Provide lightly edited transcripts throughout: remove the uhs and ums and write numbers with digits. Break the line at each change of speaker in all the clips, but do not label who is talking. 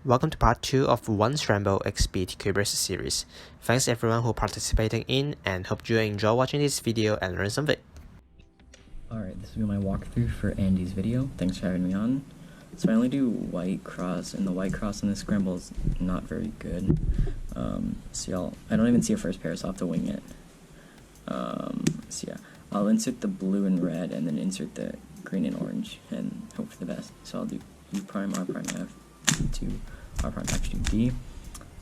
welcome to part 2 of One Scramble X Speedcubers series. Thanks everyone who participated in and hope you enjoy watching this video and learn something.
Alright, this will be my walkthrough for Andy's video. Thanks for having me on. So I only do white cross, and the white cross in this scramble is not very good. I don't even see a first pair, so I'll have to wing it. I'll insert the blue and red, and then insert the green and orange, and hope for the best. So I'll do U prime, R prime, F, D2, R prime, H2, D.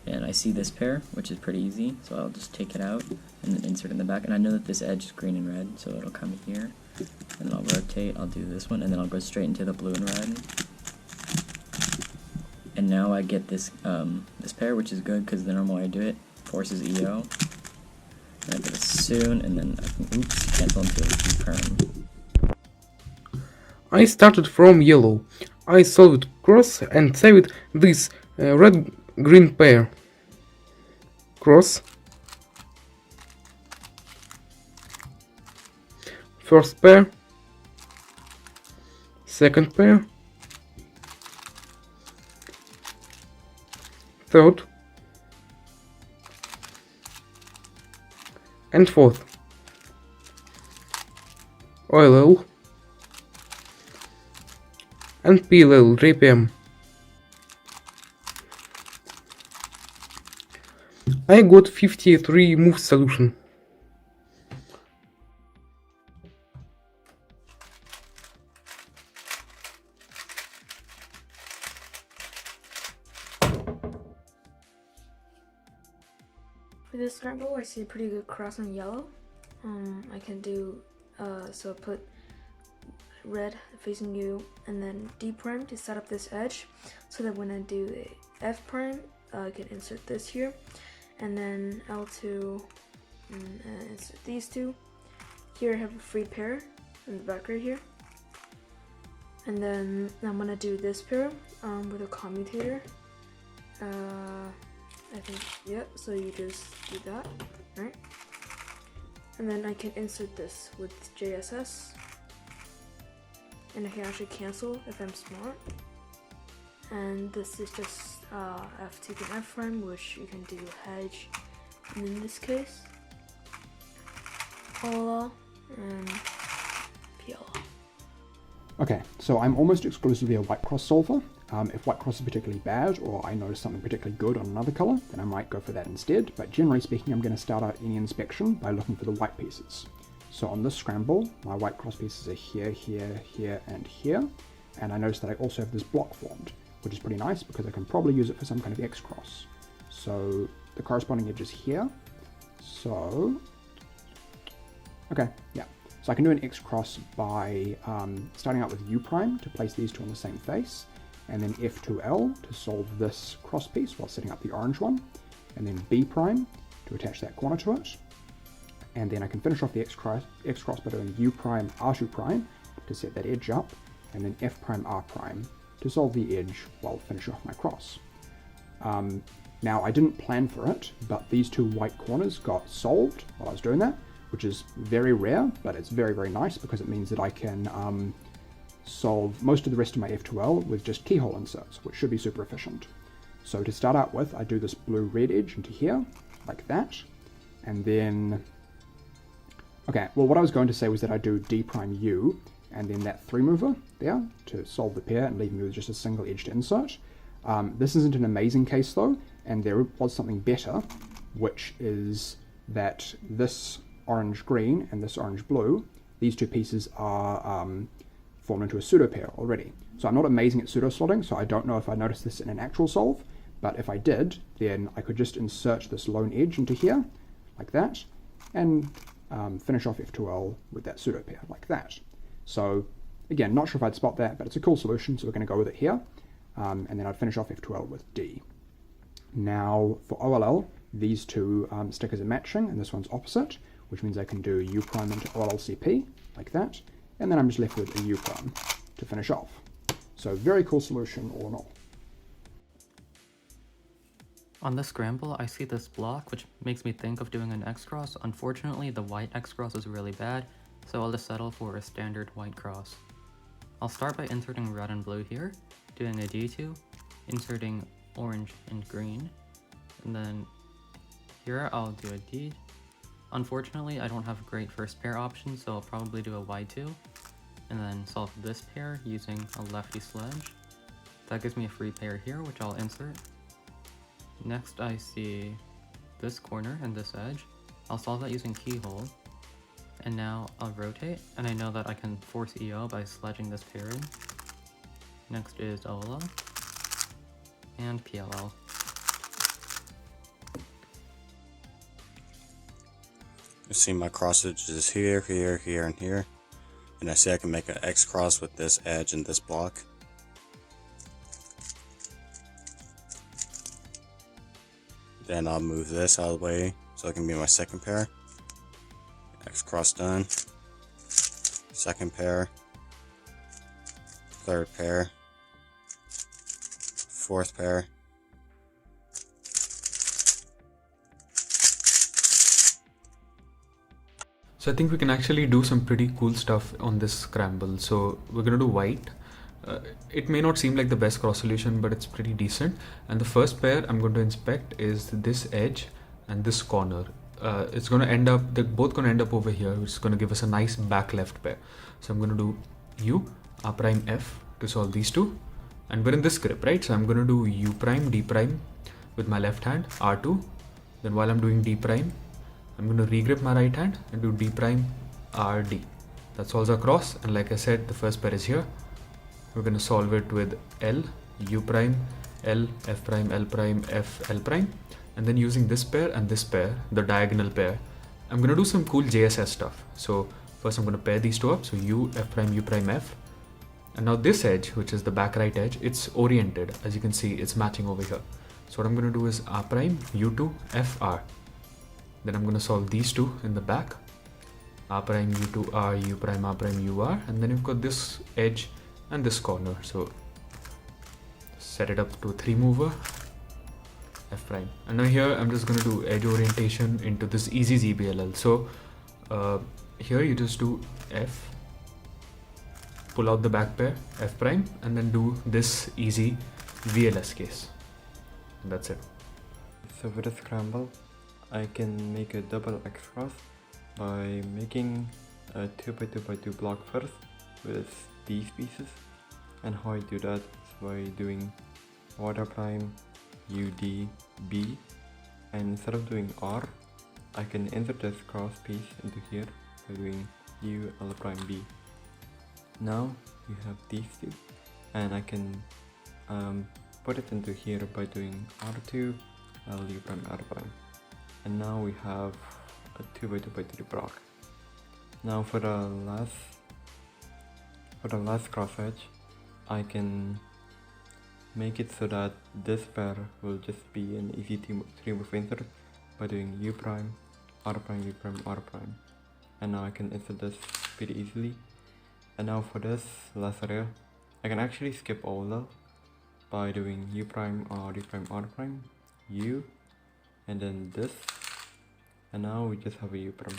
And I see this pair, which is pretty easy, so I'll just take it out and then insert in the back. And I know that this edge is green and red, so it'll come here. And then I'll rotate, I'll do this one, and then I'll go straight into the blue and red. And now I get this this pair, which is good because the normal way I do it forces EO. And I do this soon, and then I can cancel into a G perm.
I started from yellow. I solved cross and saved this red-green pair. Cross. First pair. Second pair. Third. And fourth. OLL. And PLL JPM. I got 53 move solution.
For this scramble, I see a pretty good cross on yellow. I can do so I put red facing you and then D prime to set up this edge so that when I do a F prime I can insert this here and then L2 and insert these two. Here I have a free pair in the back right here, and then I'm gonna do this pair with a commutator. I think, yeah, so you just do that, right? And then I can insert this with JSS. And I can actually cancel if I'm smart. And this is just F2 and F prime, which you can do hedge. And in this case, OLL and PLL.
Okay, so I'm almost exclusively a white cross solver. If white cross is particularly bad, or I notice something particularly good on another color, then I might go for that instead. But generally speaking, I'm going to start out any inspection by looking for the white pieces. So on this scramble, my white cross pieces are here, here, here, and here. And I notice that I also have this block formed, which is pretty nice because I can probably use it for some kind of X cross. So the corresponding edge is here. So, okay, yeah. So I can do an X cross by starting out with U prime to place these two on the same face, and then F2L to solve this cross piece while setting up the orange one, and then B prime to attach that corner to it. And then I can finish off the X cross by doing U prime, R2 prime to set that edge up, and then F prime, R prime to solve the edge while finishing off my cross. Now I didn't plan for it, but these two white corners got solved while I was doing that, which is very rare, but it's very, very nice because it means that I can solve most of the rest of my F2L with just keyhole inserts, which should be super efficient. So to start out with, I do this blue-red edge into here, like that, and then okay, well what I was going to say was that I do D prime U, and then that 3 mover there to solve the pair and leave me with just a single edge to insert. This isn't an amazing case though, and there was something better, which is that this orange-green and this orange-blue, these two pieces are formed into a pseudo pair already. So I'm not amazing at pseudo slotting, so I don't know if I noticed this in an actual solve, but if I did, then I could just insert this lone edge into here, like that, and finish off F2L with that pseudo pair, like that. So again, not sure if I'd spot that, but it's a cool solution, so we're going to go with it here, and then I'd finish off F2L with D. Now for OLL, these two stickers are matching, and this one's opposite, which means I can do U prime into OLLCP, like that, and then I'm just left with a U prime to finish off. So very cool solution all in all.
On the scramble, I see this block, which makes me think of doing an X-cross. Unfortunately, the white X-cross is really bad, so I'll just settle for a standard white cross. I'll start by inserting red and blue here, doing a D2, inserting orange and green. And then here I'll do a D. Unfortunately, I don't have great first pair options, so I'll probably do a Y2. And then solve this pair using a lefty sledge. That gives me a free pair here, which I'll insert. Next I see this corner and this edge. I'll solve that using keyhole. And now I'll rotate, and I know that I can force EO by sledging this pair in. Next is OLL and PLL.
You see my crossage is here, here, here, and here. And I see I can make an X cross with this edge and this block. Then I'll move this out of the way so it can be my second pair. X cross done. Second pair. Third pair. Fourth pair.
So I think we can actually do some pretty cool stuff on this scramble. So we're going to do white. It may not seem like the best cross solution, but it's pretty decent. And the first pair I'm going to inspect is this edge and this corner. It's going to end up, they're both going to end up over here, which is going to give us a nice back left pair. So I'm going to do U, R prime, F to solve these two. And we're in this grip, right? So I'm going to do U prime, D prime with my left hand, R2. Then while I'm doing D prime, I'm going to regrip my right hand and do D prime, R, D. That solves our cross. And like I said, the first pair is here. We're going to solve it with L, U prime, L, F prime, L prime, F, L prime. And then using this pair and this pair, the diagonal pair, I'm going to do some cool JSS stuff. So first I'm going to pair these two up. So U, F prime, U prime, F. And now this edge, which is the back right edge, it's oriented. As you can see, it's matching over here. So what I'm going to do is R prime, U2, F, R. Then I'm going to solve these two in the back. R prime, U2, R, U prime, R prime, U, R. And then you've got this edge and this corner. So set it up to a 3-mover, F prime. And now here I'm just going to do edge orientation into this easy ZBLL. So here you just do F, pull out the back pair, F prime, and then do this easy VLS case. And that's it.
So with a scramble, I can make a double X cross by making a 2x2x2 block first with these pieces. And how I do that is by doing water prime, UD, B, and instead of doing R, I can insert this cross piece into here by doing U, L prime, B. Now you have these two, and I can put it into here by doing R2, L, U prime, R prime. And now we have a 2x2x3 block. Now for the last cross edge, I can make it so that this pair will just be an easy 3-move insert by doing U prime, R prime, U prime, R prime. And now I can insert this pretty easily. And now for this last area, I can actually skip OLL by doing U prime, R, D prime, R prime, U, and then this. And now we just have a U prime.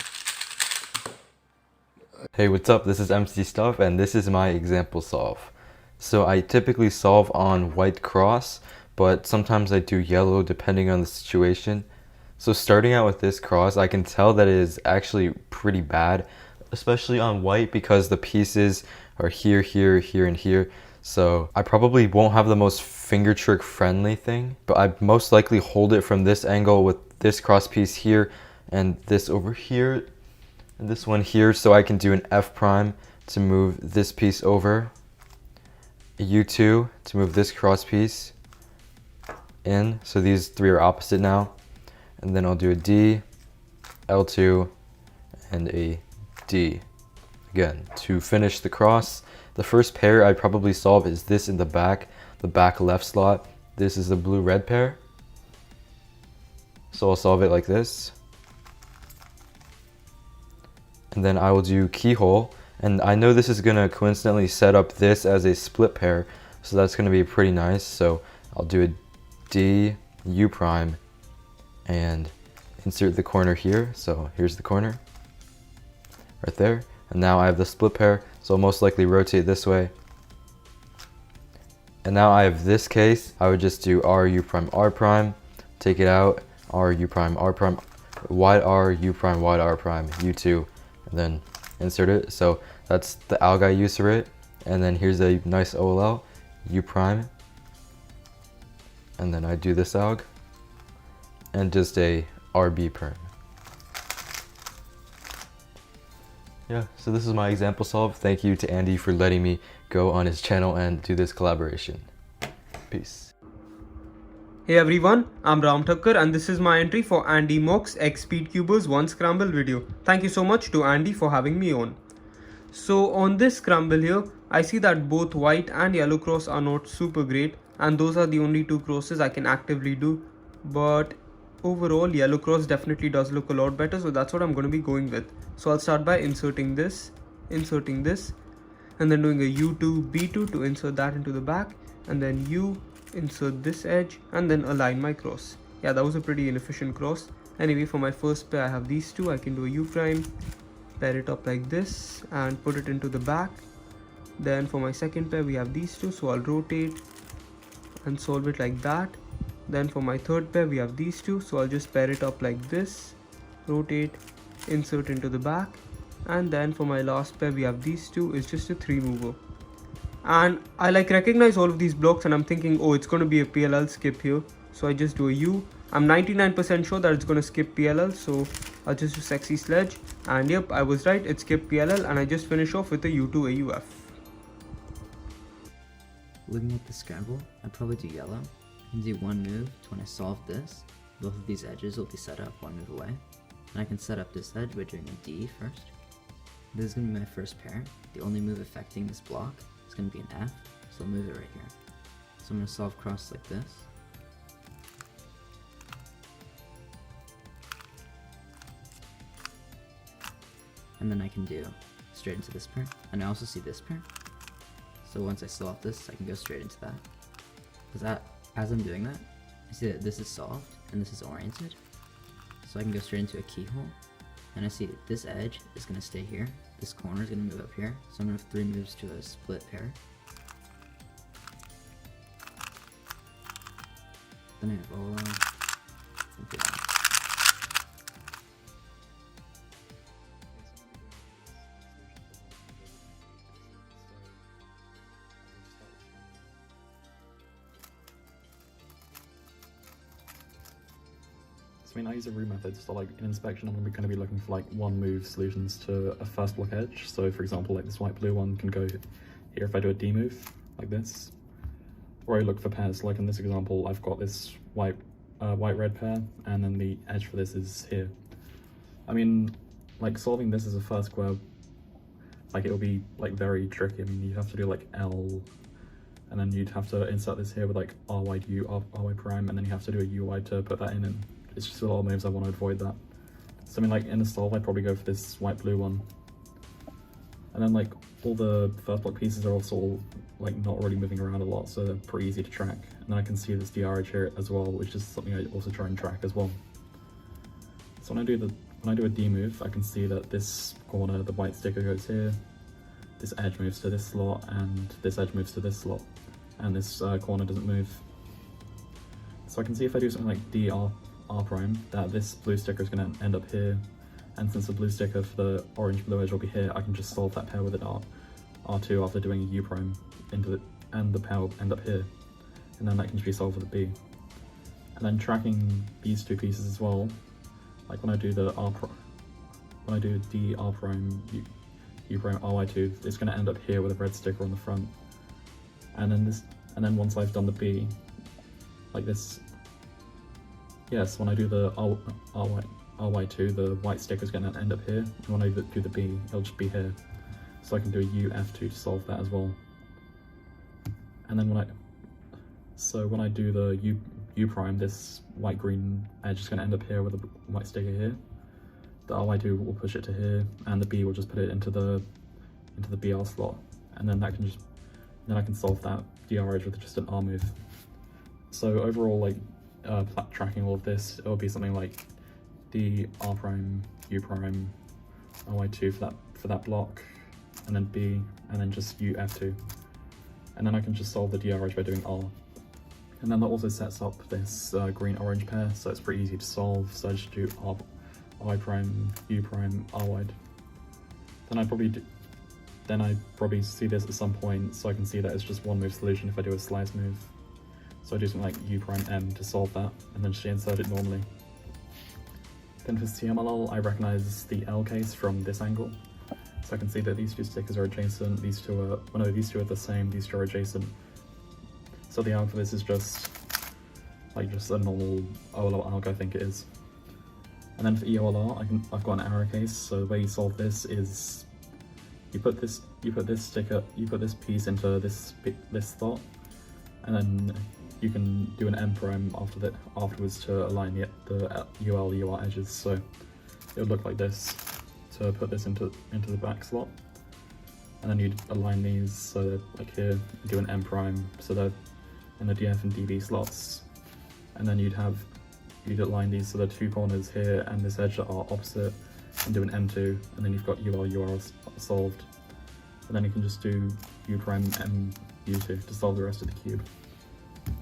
Hey, what's up? This is MC Stuff, and this is my example solve. So I typically solve on white cross, but sometimes I do yellow depending on the situation. So starting out with this cross, I can tell that it is actually pretty bad, especially on white because the pieces are here, here, here, and here. So I probably won't have the most finger trick friendly thing, but I most likely hold it from this angle with this cross piece here and this over here and this one here, so I can do an F prime to move this piece over, a U2 to move this cross piece in, so these three are opposite now, and then I'll do a D, L2, and a D again to finish the cross. The first pair I'd probably solve is this in the back left slot. This is the blue-red pair, so I'll solve it like this. And then I will do keyhole, and I know this is gonna coincidentally set up this as a split pair, so that's gonna be pretty nice. So I'll do a D, U prime, and insert the corner here. So here's the corner right there, and now I have the split pair, so I'll most likely rotate this way And now I have this case. I would just do R, U prime, R prime, take it out, R, U prime, R prime, wide R, U prime, wide R prime, U2, and then insert it. So that's the alg I use for it. And then here's a nice OLL, U prime. And then I do this alg. And just a RB prime. Yeah, so this is my example solve. Thank you to Andy for letting me go on his channel and do this collaboration. Peace.
Hey everyone, I'm Thakkar and this is my entry for Andy Mocks X Speedcubers 1 Scramble video. Thank you so much to Andy for having me on. So on this Scramble here, I see that both white and yellow cross are not super great, and those are the only two crosses I can actively do. But overall, yellow cross definitely does look a lot better, so that's what I'm going to be going with. So I'll start by inserting this, and then doing a U2, B2 to insert that into the back, and then U, insert this edge, and then align my cross. Yeah, that was a pretty inefficient cross. Anyway, for my first pair I have these two. I can do a U prime, pair it up like this, and put it into the back. Then for my second pair we have these two, so I'll rotate and solve it like that. Then for my third pair we have these two, so I'll just pair it up like this, rotate, insert into the back. And then for my last pair we have these two. It's just a 3 mover, and I recognize all of these blocks, and I'm thinking, oh, it's going to be a PLL skip here, so I just do a U. I'm 99% sure that it's going to skip PLL, so I'll just do sexy sledge, and yep, I was right, it skipped PLL, and I just finish off with a U2 AUF.
Looking at the Scramble, I'd probably do yellow. I can do one move to when I solve this. Both of these edges will be set up one move away. And I can set up this edge by doing a D first. This is going to be my first pair. The only move affecting this block is going to be an F, so I'll move it right here. So I'm going to solve cross like this. And then I can do straight into this pair. And I also see this pair. So once I solve this, I can go straight into that. Because as I'm doing that, I see that this is solved and this is oriented. So I can go straight into a keyhole. And I see that this edge is going to stay here. This corner is going to move up here. So I'm going to have 3 moves to a split pair. Then I have Ola.
I mean, I use a root method, so in inspection I'm going to be looking for one move solutions to a first block edge. So for example, this white blue one can go here if I do a D move, like this. Or I look for pairs, like in this example I've got this white red pair, and then the edge for this is here. I mean, solving this as a first square, it'll be very tricky. I mean, you'd have to do L, and then you'd have to insert this here with R wide U, R wide prime, and then you have to do a U wide to put that in, and it's just a lot of moves. I want to avoid that. So I mean, in the solve I'd probably go for this white blue one. And then all the first block pieces are also not really moving around a lot, so they're pretty easy to track. And then I can see this DR edge here as well, which is something I also try and track as well. So when I do a D move, I can see that this corner, the white sticker goes here, this edge moves to this slot, and this edge moves to this slot, and this corner doesn't move. So I can see if I do something like DR prime, that this blue sticker is going to end up here, and since the blue sticker for the orange blue edge will be here, I can just solve that pair with an R2 after doing a U prime into it, and the pair will end up here, and then that can just be solved with a B. And then tracking these two pieces as well, when I do the D R prime U prime RY2, it's going to end up here with a red sticker on the front, and then once I've done the B, like this. Yes, when I do the RY2, the white sticker is going to end up here, and when I do the B, it'll just be here. So I can do a UF2 to solve that as well. And then when I do the U prime, this white-green edge is going to end up here with a white sticker here. The RY2 will push it to here, and the B will just put it into the BR slot, and then I can solve that DR edge with just an R move. So overall, tracking all of this, it will be something like D R prime, U prime, RY2 for that block, and then B, and then just U F2. and then I can just solve the DRH by doing R. And then that also sets up this green-orange pair, so it's pretty easy to solve. So I just do I prime, U prime, R wide. Then I probably see this at some point, so I can see that it's just one move solution if I do a slice move. So I do something like U prime M to solve that, and then just insert it normally. Then for CMLL, I recognize the L case from this angle. So I can see that these two stickers are adjacent, these two are, well no, these two are the same, these two are adjacent. So the alg for this is just a normal OLO alg, I think it is. And then for EOLR, I've got an arrow case, so the way you solve this is you put this piece into this slot, and then you can do an M prime afterwards to align the UL UR edges. So it would look like this to put this into the back slot, and then you'd align these so that, like here, you do an M prime so they're in the DF and DB slots, and then you'd align these so the two corners here and this edge are opposite, and do an M2, and then you've got UR solved, and then you can just do U prime M U2 to solve the rest of the cube.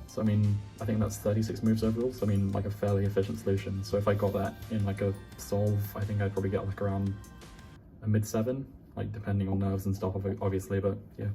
So I mean, I think that's 36 moves overall, so I mean like a fairly efficient solution. So if I got that in like a solve, I think I'd probably get like around a mid-7, like depending on nerves and stuff obviously, but yeah.